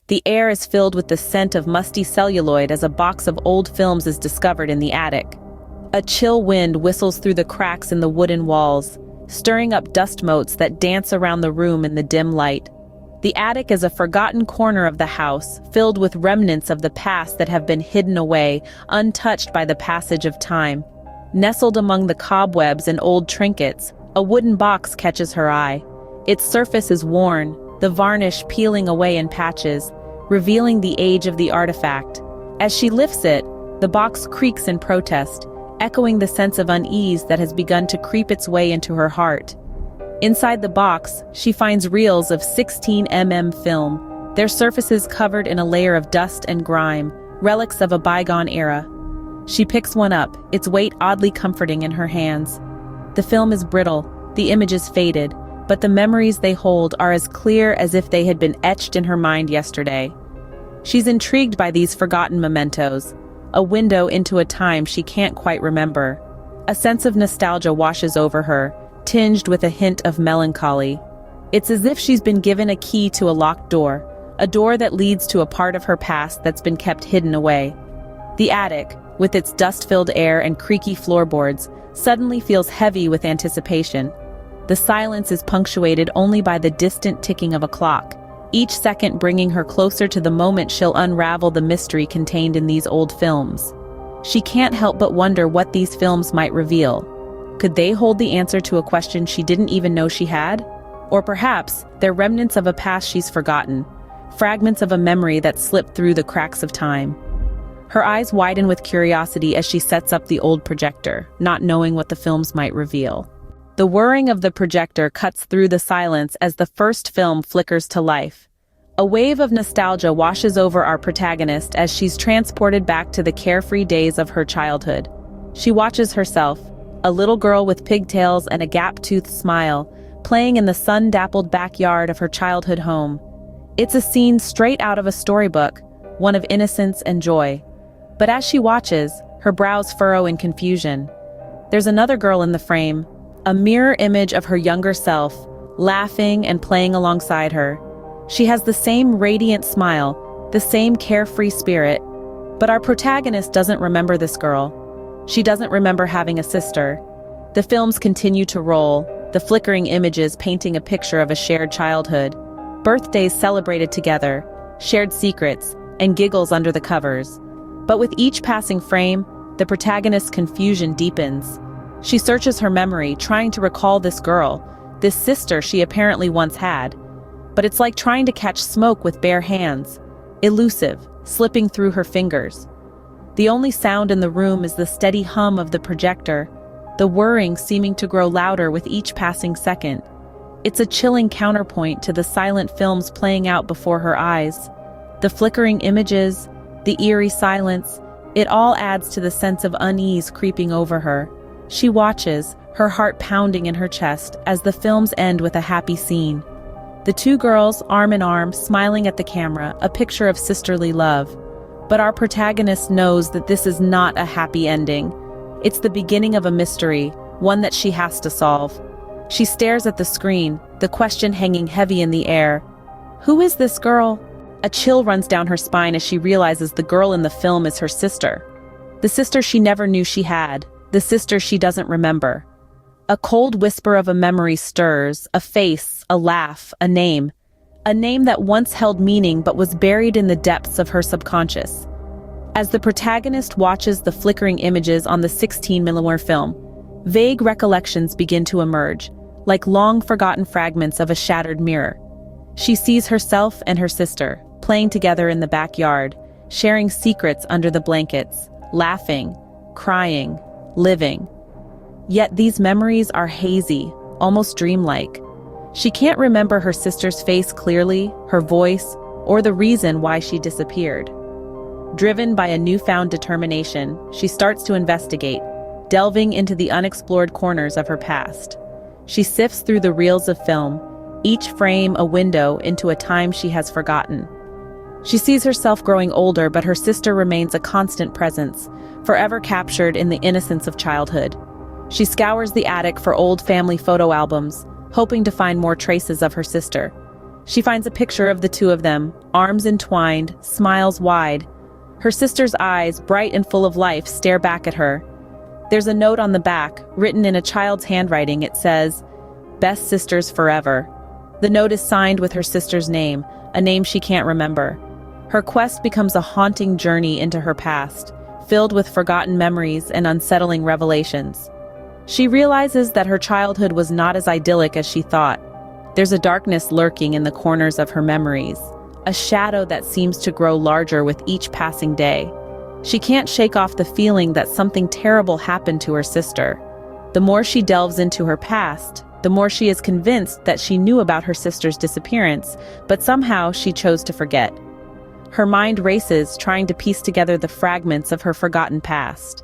The air is filled with the scent of musty celluloid as a box of old films is discovered in the attic. A chill wind whistles through the cracks in the wooden walls, stirring up dust motes that dance around the room in the dim light. The attic is a forgotten corner of the house, filled with remnants of the past that have been hidden away, untouched by the passage of time. Nestled among the cobwebs and old trinkets, a wooden box catches her eye. Its surface is worn, the varnish peeling away in patches, revealing the age of the artifact. As she lifts it, the box creaks in protest, echoing the sense of unease that has begun to creep its way into her heart. Inside the box, she finds reels of 16mm film, their surfaces covered in a layer of dust and grime, relics of a bygone era. She picks one up, its weight oddly comforting in her hands. The film is brittle, the images faded, but the memories they hold are as clear as if they had been etched in her mind yesterday. She's intrigued by these forgotten mementos, a window into a time she can't quite remember. A sense of nostalgia washes over her, tinged with a hint of melancholy. It's as if she's been given a key to a locked door, a door that leads to a part of her past that's been kept hidden away. The attic, with its dust-filled air and creaky floorboards, suddenly feels heavy with anticipation. The silence is punctuated only by the distant ticking of a clock, each second bringing her closer to the moment she'll unravel the mystery contained in these old films. She can't help but wonder what these films might reveal. Could they hold the answer to a question she didn't even know she had? Or perhaps they're remnants of a past she's forgotten, fragments of a memory that slipped through the cracks of time. Her eyes widen with curiosity as she sets up the old projector, not knowing what the films might reveal. The whirring of the projector cuts through the silence as the first film flickers to life. A wave of nostalgia washes over our protagonist as she's transported back to the carefree days of her childhood. She watches herself, a little girl with pigtails and a gap-toothed smile, playing in the sun-dappled backyard of her childhood home. It's a scene straight out of a storybook, one of innocence and joy. But as she watches, her brows furrow in confusion. There's another girl in the frame, a mirror image of her younger self, laughing and playing alongside her. She has the same radiant smile, the same carefree spirit, but our protagonist doesn't remember this girl. She doesn't remember having a sister. The films continue to roll, the flickering images painting a picture of a shared childhood. Birthdays celebrated together, shared secrets, and giggles under the covers. But with each passing frame, the protagonist's confusion deepens. She searches her memory, trying to recall this girl, this sister she apparently once had. But it's like trying to catch smoke with bare hands, elusive, slipping through her fingers. The only sound in the room is the steady hum of the projector, the whirring seeming to grow louder with each passing second. It's a chilling counterpoint to the silent films playing out before her eyes. The flickering images, the eerie silence, it all adds to the sense of unease creeping over her. She watches, her heart pounding in her chest, as the films end with a happy scene. The two girls, arm in arm, smiling at the camera, a picture of sisterly love. But our protagonist knows that this is not a happy ending. It's the beginning of a mystery, one that she has to solve. She stares at the screen, the question hanging heavy in the air. Who is this girl? A chill runs down her spine as she realizes the girl in the film is her sister. The sister she never knew she had, the sister she doesn't remember. A cold whisper of a memory stirs, a face, a laugh, a name that once held meaning but was buried in the depths of her subconscious. As the protagonist watches the flickering images on the 16mm film, vague recollections begin to emerge, like long-forgotten fragments of a shattered mirror. She sees herself and her sister, playing together in the backyard, sharing secrets under the blankets, laughing, crying, living. Yet these memories are hazy, almost dreamlike. She can't remember her sister's face clearly, her voice, or the reason why she disappeared. Driven by a newfound determination, she starts to investigate, delving into the unexplored corners of her past. She sifts through the reels of film, each frame a window into a time she has forgotten. She sees herself growing older, but her sister remains a constant presence, forever captured in the innocence of childhood. She scours the attic for old family photo albums, hoping to find more traces of her sister. She finds a picture of the two of them, arms entwined, smiles wide. Her sister's eyes, bright and full of life, stare back at her. There's a note on the back, written in a child's handwriting. It says, "Best sisters forever." The note is signed with her sister's name, a name she can't remember. Her quest becomes a haunting journey into her past, filled with forgotten memories and unsettling revelations. She realizes that her childhood was not as idyllic as she thought. There's a darkness lurking in the corners of her memories, a shadow that seems to grow larger with each passing day. She can't shake off the feeling that something terrible happened to her sister. The more she delves into her past, the more she is convinced that she knew about her sister's disappearance, but somehow she chose to forget. Her mind races, trying to piece together the fragments of her forgotten past.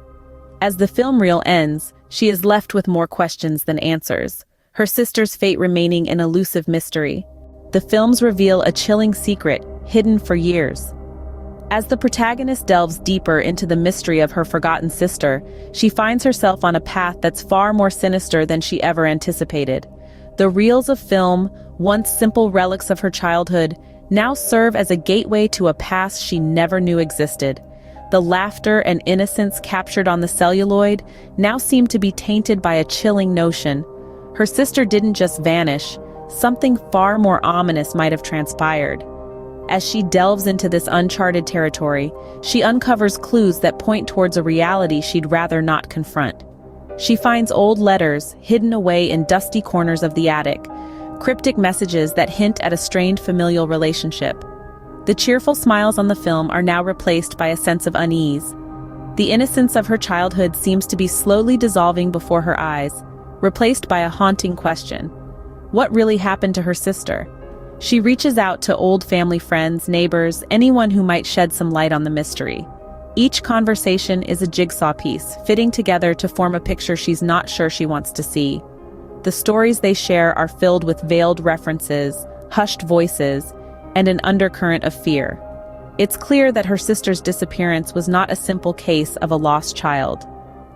As the film reel ends, she is left with more questions than answers, her sister's fate remaining an elusive mystery. The films reveal a chilling secret, hidden for years. As the protagonist delves deeper into the mystery of her forgotten sister, she finds herself on a path that's far more sinister than she ever anticipated. The reels of film, once simple relics of her childhood, now serve as a gateway to a past she never knew existed. The laughter and innocence captured on the celluloid now seem to be tainted by a chilling notion. Her sister didn't just vanish, something far more ominous might have transpired. As she delves into this uncharted territory, she uncovers clues that point towards a reality she'd rather not confront. She finds old letters hidden away in dusty corners of the attic, cryptic messages that hint at a strained familial relationship. The cheerful smiles on the film are now replaced by a sense of unease. The innocence of her childhood seems to be slowly dissolving before her eyes, replaced by a haunting question. What really happened to her sister? She reaches out to old family friends, neighbors, anyone who might shed some light on the mystery. Each conversation is a jigsaw piece, fitting together to form a picture she's not sure she wants to see. The stories they share are filled with veiled references, hushed voices, and an undercurrent of fear. It's clear that her sister's disappearance was not a simple case of a lost child.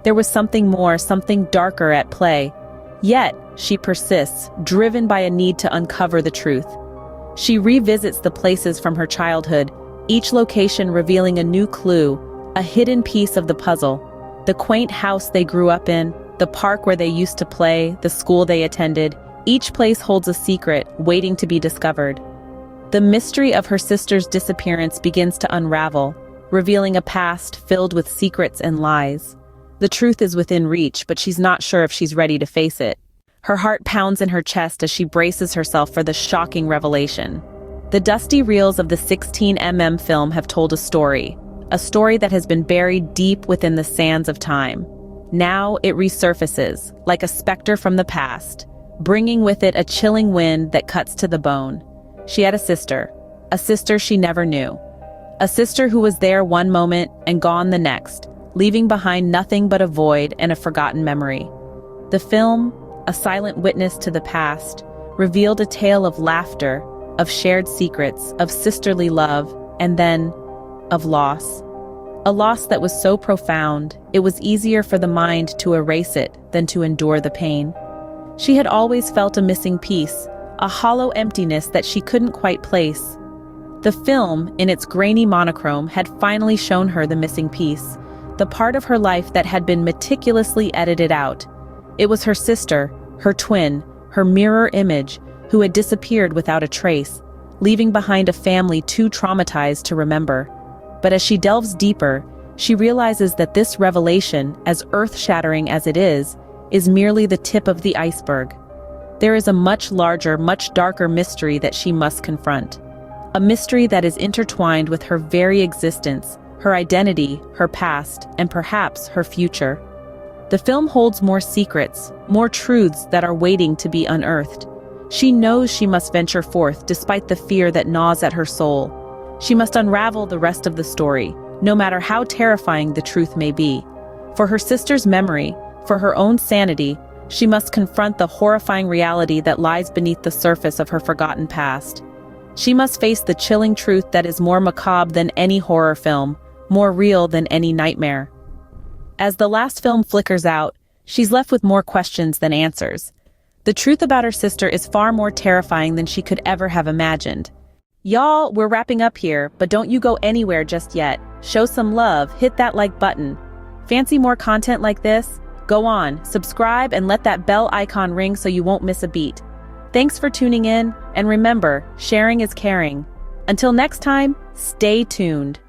There was something more, something darker at play. Yet, she persists, driven by a need to uncover the truth. She revisits the places from her childhood, each location revealing a new clue, a hidden piece of the puzzle. The quaint house they grew up in, the park where they used to play, the school they attended, each place holds a secret waiting to be discovered. The mystery of her sister's disappearance begins to unravel, revealing a past filled with secrets and lies. The truth is within reach, but she's not sure if she's ready to face it. Her heart pounds in her chest as she braces herself for the shocking revelation. The dusty reels of the 16mm film have told a story that has been buried deep within the sands of time. Now it resurfaces, like a specter from the past, bringing with it a chilling wind that cuts to the bone. She had a sister she never knew. A sister who was there one moment and gone the next, leaving behind nothing but a void and a forgotten memory. The film, a silent witness to the past, revealed a tale of laughter, of shared secrets, of sisterly love, and then, of loss. A loss that was so profound, it was easier for the mind to erase it than to endure the pain. She had always felt a missing piece, a hollow emptiness that she couldn't quite place. The film, in its grainy monochrome, had finally shown her the missing piece, the part of her life that had been meticulously edited out. It was her sister, her twin, her mirror image, who had disappeared without a trace, leaving behind a family too traumatized to remember. But as she delves deeper, she realizes that this revelation, as earth-shattering as it is merely the tip of the iceberg. There is a much larger, much darker mystery that she must confront. A mystery that is intertwined with her very existence, her identity, her past, and perhaps her future. The film holds more secrets, more truths that are waiting to be unearthed. She knows she must venture forth despite the fear that gnaws at her soul. She must unravel the rest of the story, no matter how terrifying the truth may be. For her sister's memory, for her own sanity, she must confront the horrifying reality that lies beneath the surface of her forgotten past. She must face the chilling truth that is more macabre than any horror film, more real than any nightmare. As the last film flickers out, she's left with more questions than answers. The truth about her sister is far more terrifying than she could ever have imagined. Y'all, we're wrapping up here, but don't you go anywhere just yet. Show some love, hit that like button. Fancy more content like this? Go on, subscribe and let that bell icon ring so you won't miss a beat. Thanks for tuning in, and remember, sharing is caring. Until next time, stay tuned.